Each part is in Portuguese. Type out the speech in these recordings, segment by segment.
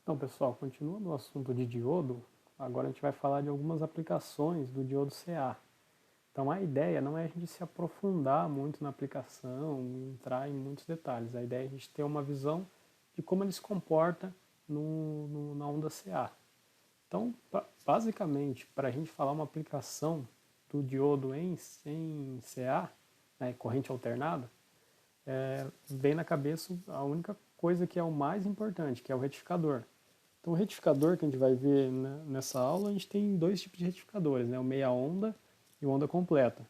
Então, pessoal, continuando o assunto de diodo, agora a gente vai falar de algumas aplicações do diodo CA. Então, a ideia não é a gente se aprofundar muito na aplicação, entrar em muitos detalhes. A ideia é a gente ter uma visão de como ele se comporta na onda CA. Então, basicamente, para a gente falar uma aplicação do diodo em CA, né, corrente alternada, vem na cabeça a única coisa que é o mais importante, que é o retificador. Então, o retificador que a gente vai ver nessa aula, a gente tem dois tipos de retificadores, né? O meia onda e o onda completa.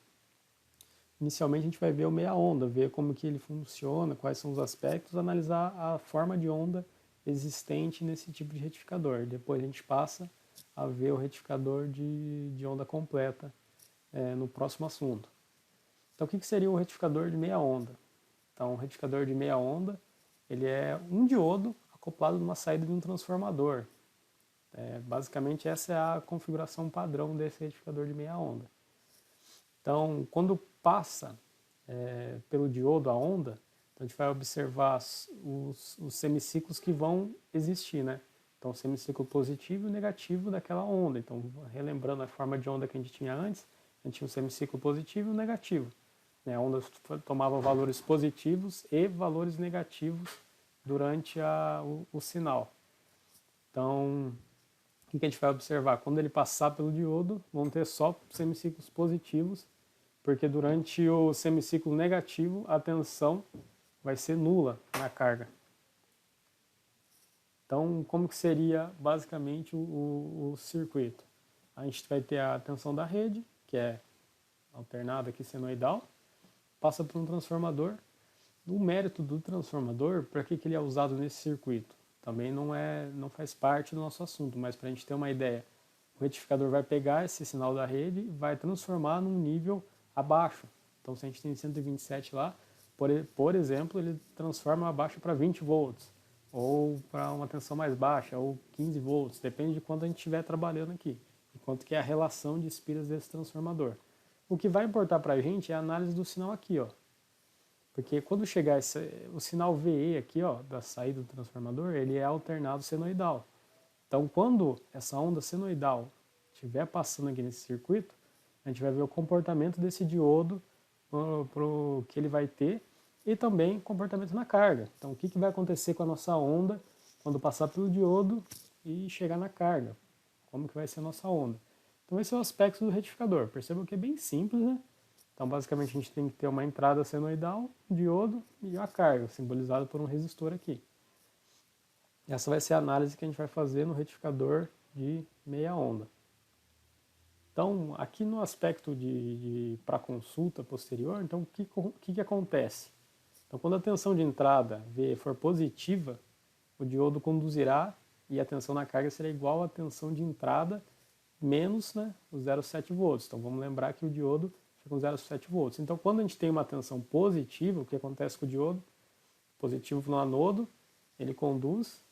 Inicialmente a gente vai ver o meia onda, ver como que ele funciona, quais são os aspectos, analisar a forma de onda existente nesse tipo de retificador. Depois a gente passa a ver o retificador de onda completa no próximo assunto. Então, o que seria o retificador de meia onda? Então, o retificador de meia onda, ele é um diodo acoplado numa saída de um transformador. Basicamente, essa é a configuração padrão desse retificador de meia onda. Então, quando passa pelo diodo a onda, então a gente vai observar os semiciclos que vão existir, né? Então, o semiciclo positivo e negativo daquela onda. Então, relembrando a forma de onda que a gente tinha antes, a gente tinha um semiciclo positivo e um negativo. Né? A onda tomava valores positivos e valores negativos durante o sinal. Então, o que a gente vai observar? Quando ele passar pelo diodo, vão ter só semiciclos positivos, porque durante o semiciclo negativo, a tensão vai ser nula na carga. Então, como que seria basicamente o circuito? A gente vai ter a tensão da rede, que é alternada aqui senoidal, passa por um transformador. O mérito do transformador, para que ele é usado nesse circuito? Também não faz parte do nosso assunto, mas para a gente ter uma ideia, o retificador vai pegar esse sinal da rede e vai transformar num nível abaixo. Então, se a gente tem 127 lá, por exemplo, ele transforma abaixo para 20 volts, ou para uma tensão mais baixa, ou 15 volts, depende de quanto a gente estiver trabalhando aqui, e quanto que é a relação de espiras desse transformador. O que vai importar para a gente é a análise do sinal aqui, ó. Porque quando chegar o sinal VE aqui, ó, da saída do transformador, ele é alternado senoidal. Então, quando essa onda senoidal estiver passando aqui nesse circuito, a gente vai ver o comportamento desse diodo que ele vai ter e também comportamento na carga. Então, o que vai acontecer com a nossa onda quando passar pelo diodo e chegar na carga? Como que vai ser a nossa onda? Então, esse é o aspecto do retificador. Percebam que é bem simples, né? Então, basicamente, a gente tem que ter uma entrada senoidal, diodo e a carga, simbolizada por um resistor aqui. Essa vai ser a análise que a gente vai fazer no retificador de meia onda. Então, aqui no aspecto para consulta posterior, então o que acontece? Então, quando a tensão de entrada V for positiva, o diodo conduzirá e a tensão na carga será igual à tensão de entrada menos, né, os 0,7 volts. Então, vamos lembrar que o diodo fica com 0,7 volts. Então, quando a gente tem uma tensão positiva, o que acontece com o diodo? Positivo no anodo, ele conduz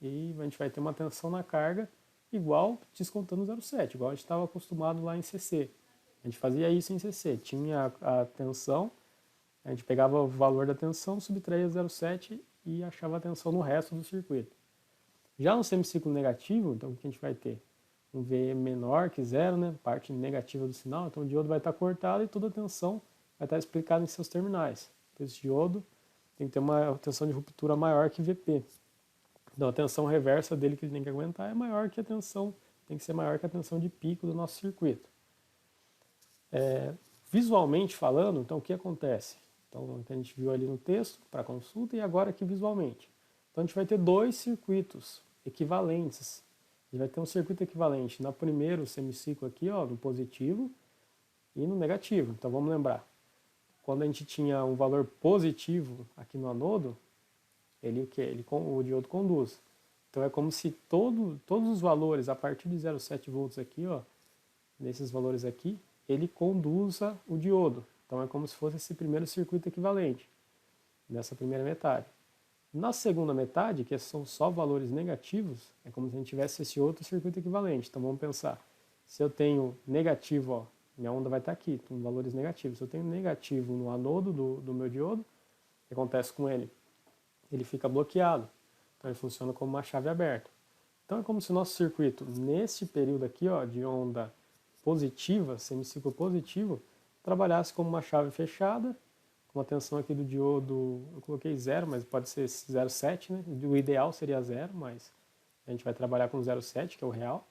e a gente vai ter uma tensão na carga igual descontando 0,7, igual a gente estava acostumado lá em CC. A gente fazia isso em CC, tinha a tensão, a gente pegava o valor da tensão, subtraía 0,7 e achava a tensão no resto do circuito. Já no semiciclo negativo, então o que a gente vai ter? Um V menor que zero, né? Parte negativa do sinal, então o diodo vai estar cortado e toda a tensão vai estar explicada em seus terminais. Então, esse diodo tem que ter uma tensão de ruptura maior que VP. Então a tensão reversa dele que ele tem que aguentar é maior que a tensão, tem que ser maior que a tensão de pico do nosso circuito. Visualmente falando, então o que acontece? Então a gente viu ali no texto para consulta e agora aqui visualmente. Então a gente vai ter dois circuitos equivalentes. A gente vai ter um circuito equivalente no primeiro semiciclo aqui, ó, no positivo e no negativo. Então vamos lembrar, quando a gente tinha um valor positivo aqui no anodo, ele o que? O diodo conduz. Então é como se todos os valores a partir de 0,7 volts aqui, ó, nesses valores aqui, ele conduza o diodo. Então é como se fosse esse primeiro circuito equivalente, nessa primeira metade. Na segunda metade, que são só valores negativos, é como se a gente tivesse esse outro circuito equivalente. Então vamos pensar, se eu tenho negativo, ó, minha onda vai estar aqui, com valores negativos. Se eu tenho negativo no anodo do meu diodo, o que acontece com ele? Ele fica bloqueado. Então ele funciona como uma chave aberta. Então é como se o nosso circuito, nesse período aqui, ó, de onda positiva, semiciclo positivo, trabalhasse como uma chave fechada, com a tensão aqui do diodo, eu coloquei 0, mas pode ser 0,7, né? O ideal seria 0, mas a gente vai trabalhar com 0,7, que é o real.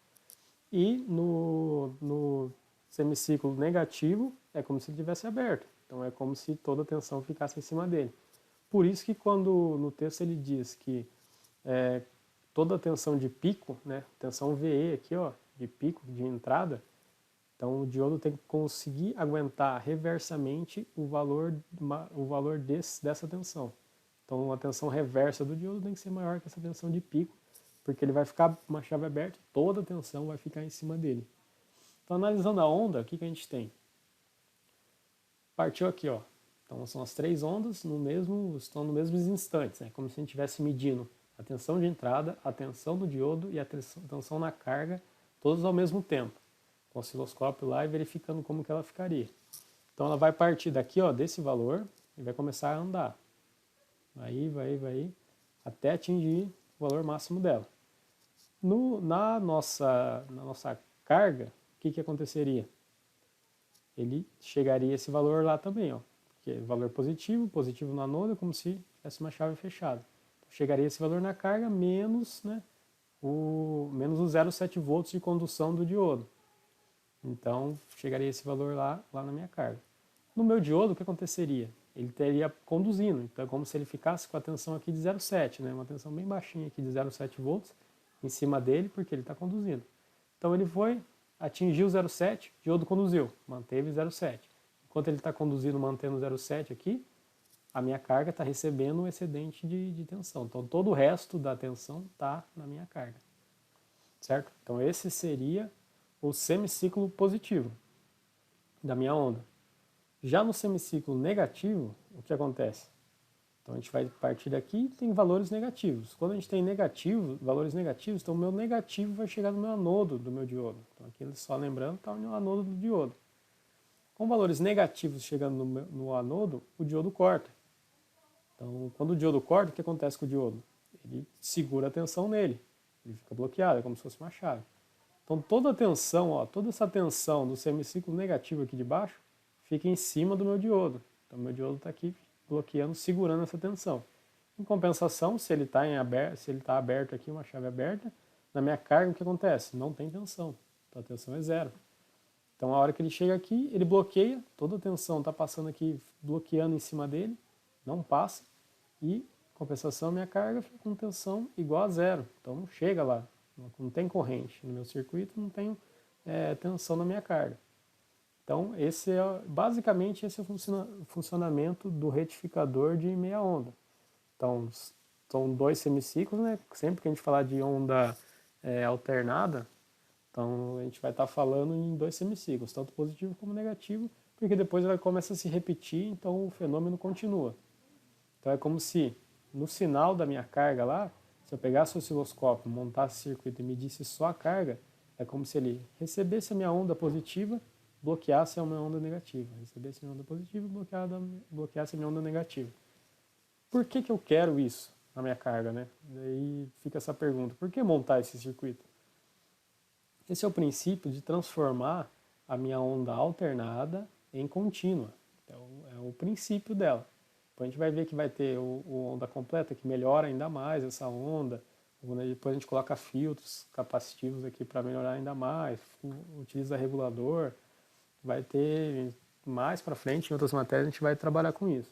E no semiciclo negativo, é como se ele tivesse aberto. Então é como se toda a tensão ficasse em cima dele. Por isso que quando no texto ele diz que toda a tensão de pico, né, tensão VE aqui, ó, de pico, de entrada, então o diodo tem que conseguir aguentar reversamente o valor dessa tensão. Então a tensão reversa do diodo tem que ser maior que essa tensão de pico, porque ele vai ficar uma chave aberta, toda a tensão vai ficar em cima dele. Então analisando a onda, o que a gente tem? Partiu aqui, ó. Então são as 3 ondas estão nos mesmos instantes, né? Como se a gente estivesse medindo a tensão de entrada, a tensão do diodo e a tensão na carga, todos ao mesmo tempo. Com o osciloscópio lá e verificando como que ela ficaria. Então ela vai partir daqui, ó, desse valor e vai começar a andar. Vai, até atingir o valor máximo dela. Na nossa carga, o que aconteceria? Ele chegaria a esse valor lá também, ó, que é valor positivo no anodo, é como se tivesse uma chave fechada. Então, chegaria esse valor na carga menos, né, menos os 0,7 volts de condução do diodo. Então, chegaria esse valor lá na minha carga. No meu diodo, o que aconteceria? Ele teria conduzindo, então é como se ele ficasse com a tensão aqui de 0,7, né, uma tensão bem baixinha aqui de 0,7 volts em cima dele, porque ele está conduzindo. Então ele foi, atingiu 0,7, o diodo conduziu, manteve 0,7. Enquanto ele está conduzindo, mantendo 0,7 aqui, a minha carga está recebendo um excedente de tensão. Então todo o resto da tensão está na minha carga. Certo? Então esse seria o semiciclo positivo da minha onda. Já no semiciclo negativo, o que acontece? Então a gente vai partir daqui e tem valores negativos. Quando a gente tem valores negativos, então o meu negativo vai chegar no meu anodo do meu diodo. Então aqui só lembrando, está no anodo do diodo. Com valores negativos chegando no anodo, o diodo corta. Então quando o diodo corta, o que acontece com o diodo? Ele segura a tensão nele. Ele fica bloqueado, é como se fosse uma chave. Então toda a tensão, ó, toda essa tensão do semiciclo negativo aqui de baixo, fica em cima do meu diodo. Então meu diodo está aqui bloqueando, segurando essa tensão. Em compensação, se ele está aberto aqui, uma chave aberta, na minha carga o que acontece? Não tem tensão. Então a tensão é 0. Então a hora que ele chega aqui, ele bloqueia, toda a tensão está passando aqui, bloqueando em cima dele, não passa, e em compensação minha carga fica com tensão igual a 0. Então não chega lá, não tem corrente. No meu circuito não tem tensão na minha carga. Então, basicamente, esse é o funcionamento do retificador de meia onda. Então, são 2 semiciclos, né? Sempre que a gente falar de onda alternada, então a gente vai estar falando em 2 semiciclos, tanto positivo como negativo, porque depois ela começa a se repetir, então o fenômeno continua. Então é como se, no sinal da minha carga lá, se eu pegasse o osciloscópio, montasse o circuito e medisse só a carga, é como se ele recebesse a minha onda positiva, bloqueasse a minha onda negativa. Recebesse a minha onda positiva, bloqueasse a minha onda negativa. Por que eu quero isso na minha carga, né? Daí fica essa pergunta, por que montar esse circuito? Esse é o princípio de transformar a minha onda alternada em contínua. Então, é o princípio dela. Depois a gente vai ver que vai ter o onda completa, que melhora ainda mais essa onda. Depois a gente coloca filtros capacitivos aqui para melhorar ainda mais, utiliza regulador. Vai ter mais para frente, em outras matérias, a gente vai trabalhar com isso.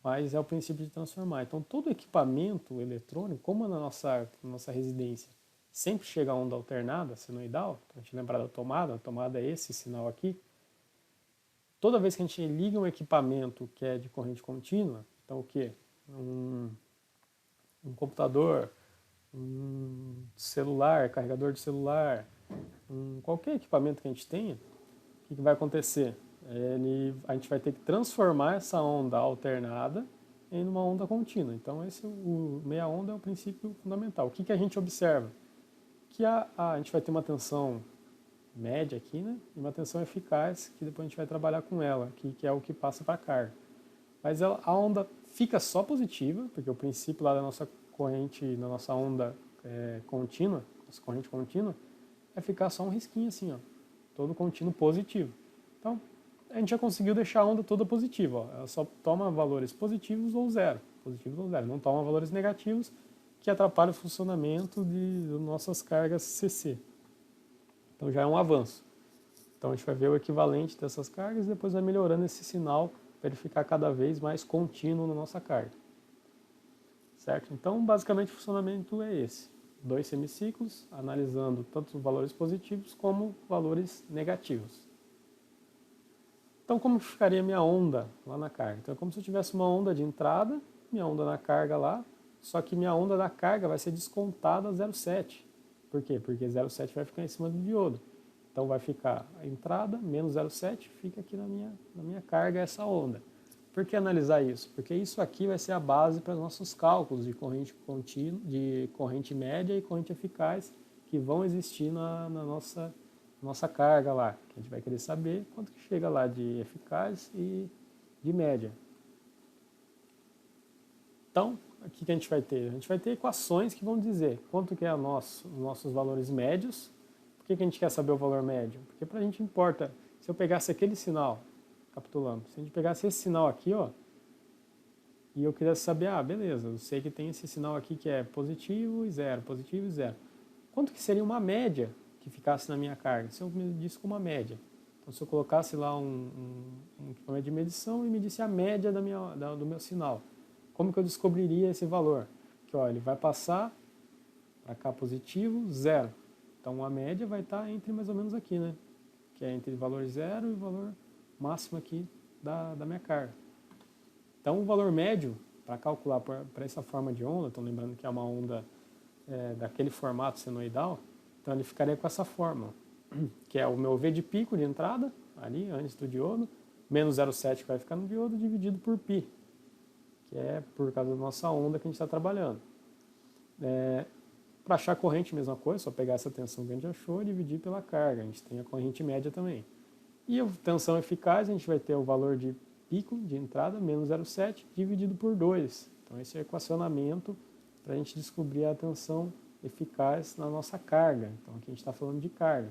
Mas é o princípio de transformar. Então, todo equipamento eletrônico, como na nossa residência, sempre chega a onda alternada, senoidal, então a gente lembra da tomada, a tomada é esse sinal aqui. Toda vez que a gente liga um equipamento que é de corrente contínua, então o que? Um computador, um celular, carregador de celular, qualquer equipamento que a gente tenha, o que vai acontecer? A gente vai ter que transformar essa onda alternada em uma onda contínua. Então o meia onda é o princípio fundamental. O que a gente observa? Que a gente vai ter uma tensão média aqui, né? E uma tensão eficaz, que depois a gente vai trabalhar com ela, que é o que passa para a carga. Mas a onda fica só positiva, porque o princípio lá da nossa corrente, da nossa onda contínua, nossa corrente contínua, vai ficar só um risquinho assim, ó, todo contínuo positivo. Então, a gente já conseguiu deixar a onda toda positiva, ó. Ela só toma valores positivos ou zero, não toma valores negativos que atrapalham o funcionamento de nossas cargas CC. Então já é um avanço. Então a gente vai ver o equivalente dessas cargas e depois vai melhorando esse sinal para ele ficar cada vez mais contínuo na nossa carga. Certo? Então basicamente o funcionamento é esse. 2 semiciclos, analisando tanto os valores positivos como valores negativos. Então como ficaria minha onda lá na carga? Então é como se eu tivesse uma onda de entrada, minha onda na carga lá, só que minha onda da carga vai ser descontada a 0,7. Por quê? Porque 0,7 vai ficar em cima do diodo. Então vai ficar a entrada menos 0,7, fica aqui na minha carga essa onda. Por que analisar isso? Porque isso aqui vai ser a base para os nossos cálculos de corrente contínua, de corrente média e corrente eficaz que vão existir na nossa carga lá. Que a gente vai querer saber quanto que chega lá de eficaz e de média. Então, aqui que a gente vai ter? A gente vai ter equações que vão dizer quanto que é os nossos valores médios. Por que a gente quer saber o valor médio? Porque para a gente importa, se eu pegasse aquele sinal, capitulando, se a gente pegasse esse sinal aqui, ó, e eu quisesse saber, beleza, eu sei que tem esse sinal aqui que é positivo e zero, positivo e zero. Quanto que seria uma média que ficasse na minha carga? Se eu medisse com uma média. Então, se eu colocasse lá um equipamento de medição e medisse a média do meu sinal, como que eu descobriria esse valor? Que ó, ele vai passar para cá positivo, zero. Então a média vai estar entre mais ou menos aqui, né? Que é entre valor zero e o valor máximo aqui da minha carga. Então o valor médio, para calcular para essa forma de onda, estão lembrando que é uma onda daquele formato senoidal, então ele ficaria com essa fórmula, que é o meu V de pico de entrada, ali antes do diodo, menos 0,7 que vai ficar no diodo, dividido por π, que é por causa da nossa onda que a gente está trabalhando. Para achar a corrente, mesma coisa, só pegar essa tensão que a gente achou e dividir pela carga. A gente tem a corrente média também. E a tensão eficaz, a gente vai ter o valor de pico de entrada, menos 0,7, dividido por 2. Então esse é o equacionamento para a gente descobrir a tensão eficaz na nossa carga. Então aqui a gente está falando de carga.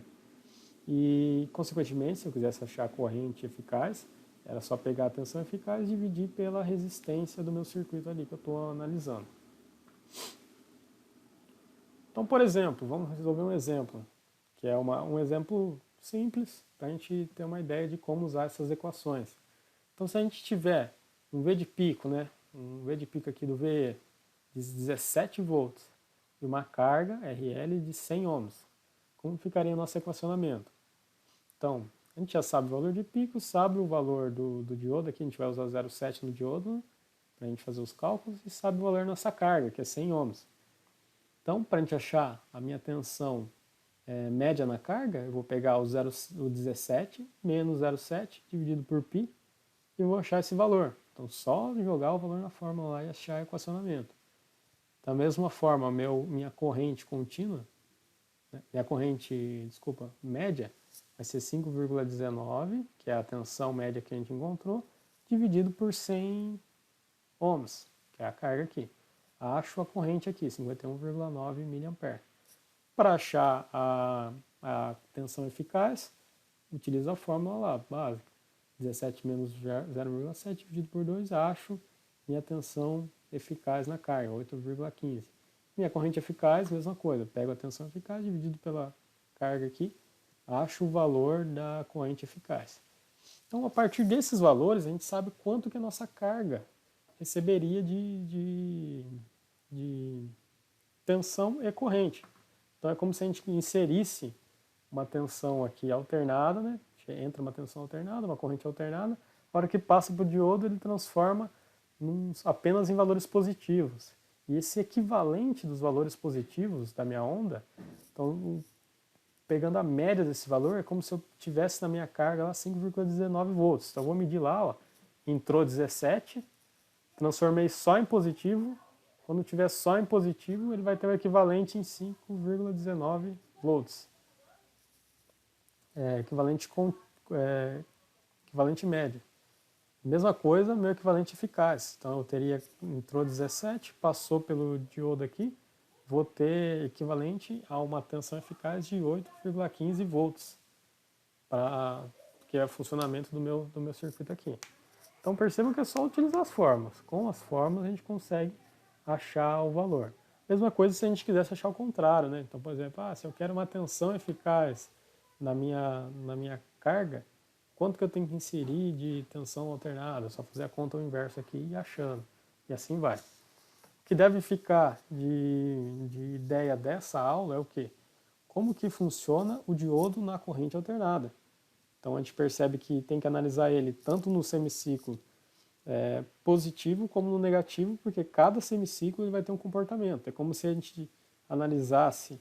E, consequentemente, se eu quisesse achar a corrente eficaz, era só pegar a tensão eficaz e dividir pela resistência do meu circuito ali que eu estou analisando. Então, por exemplo, vamos resolver um exemplo, que é um exemplo simples, para a gente ter uma ideia de como usar essas equações. Então, se a gente tiver um V de pico, né, um V de pico aqui do VE de 17 volts e uma carga RL de 100 ohms, como ficaria o nosso equacionamento? Então, a gente já sabe o valor de pico, sabe o valor do diodo, aqui a gente vai usar 0,7 no diodo, né, para a gente fazer os cálculos, e sabe o valor da nossa carga, que é 100 ohms. Então, para a gente achar a minha tensão média na carga, eu vou pegar o 17 menos 0,7 dividido por π e vou achar esse valor. Então, só jogar o valor na fórmula lá e achar o equacionamento. Da mesma forma, minha corrente contínua, né, média, vai ser 5,19, que é a tensão média que a gente encontrou, dividido por 100 ohms, que é a carga aqui. Acho a corrente aqui, 51,9 mA. Para achar a tensão eficaz, utilizo a fórmula lá, básica. 17 menos 0,7 dividido por 2, acho minha tensão eficaz na carga, 8,15. Minha corrente eficaz, mesma coisa. Pego a tensão eficaz dividido pela carga aqui, acho o valor da corrente eficaz. Então, a partir desses valores, a gente sabe quanto que a nossa carga receberia de tensão e corrente. Então é como se a gente inserisse uma tensão aqui alternada, né? Entra uma tensão alternada, uma corrente alternada, a hora que passa para o diodo ele transforma apenas em valores positivos. E esse equivalente dos valores positivos da minha onda, então pegando a média desse valor, é como se eu tivesse na minha carga lá 5,19 volts. Então eu vou medir lá, ó, entrou 17, transformei só em positivo. Quando tiver só em positivo, ele vai ter o equivalente em 5,19 volts. Equivalente médio. Mesma coisa, meu equivalente eficaz. Então eu teria, entrou 17, passou pelo diodo aqui, vou ter equivalente a uma tensão eficaz de 8,15 volts, que é o funcionamento do meu circuito aqui. Então percebam que é só utilizar as fórmulas. Com as fórmulas a gente consegue achar o valor. Mesma coisa se a gente quisesse achar o contrário, né? Então, por exemplo, se eu quero uma tensão eficaz na minha carga, quanto que eu tenho que inserir de tensão alternada? É só fazer a conta ao inverso aqui e ir achando. E assim vai. O que deve ficar de ideia dessa aula é o quê? Como que funciona o diodo na corrente alternada. Então a gente percebe que tem que analisar ele tanto no semiciclo positivo como no negativo, porque cada semiciclo ele vai ter um comportamento. É como se a gente analisasse,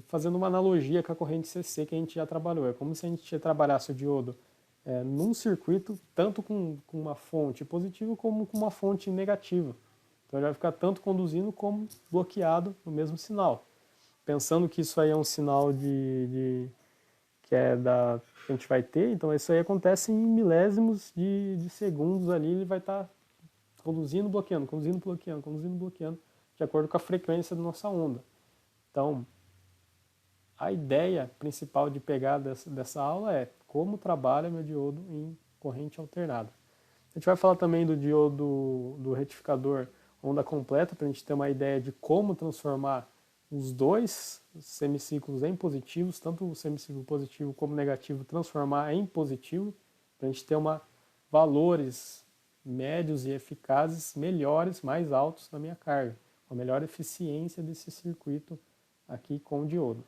fazendo uma analogia com a corrente CC que a gente já trabalhou. É como se a gente trabalhasse o diodo num circuito, tanto com uma fonte positiva como com uma fonte negativa. Então ele vai ficar tanto conduzindo como bloqueado no mesmo sinal. Pensando que isso aí é um sinal que a gente vai ter, então isso aí acontece em milésimos de segundos ali, ele vai estar conduzindo, bloqueando, conduzindo, bloqueando, conduzindo, bloqueando, de acordo com a frequência da nossa onda. Então, a ideia principal de pegar dessa aula é como trabalha meu diodo em corrente alternada. A gente vai falar também do diodo do retificador onda completa, para a gente ter uma ideia de como transformar os dois semiciclos em positivos, tanto o semiciclo positivo como negativo, transformar em positivo, para a gente ter valores médios e eficazes melhores, mais altos na minha carga, uma melhor eficiência desse circuito aqui com o diodo.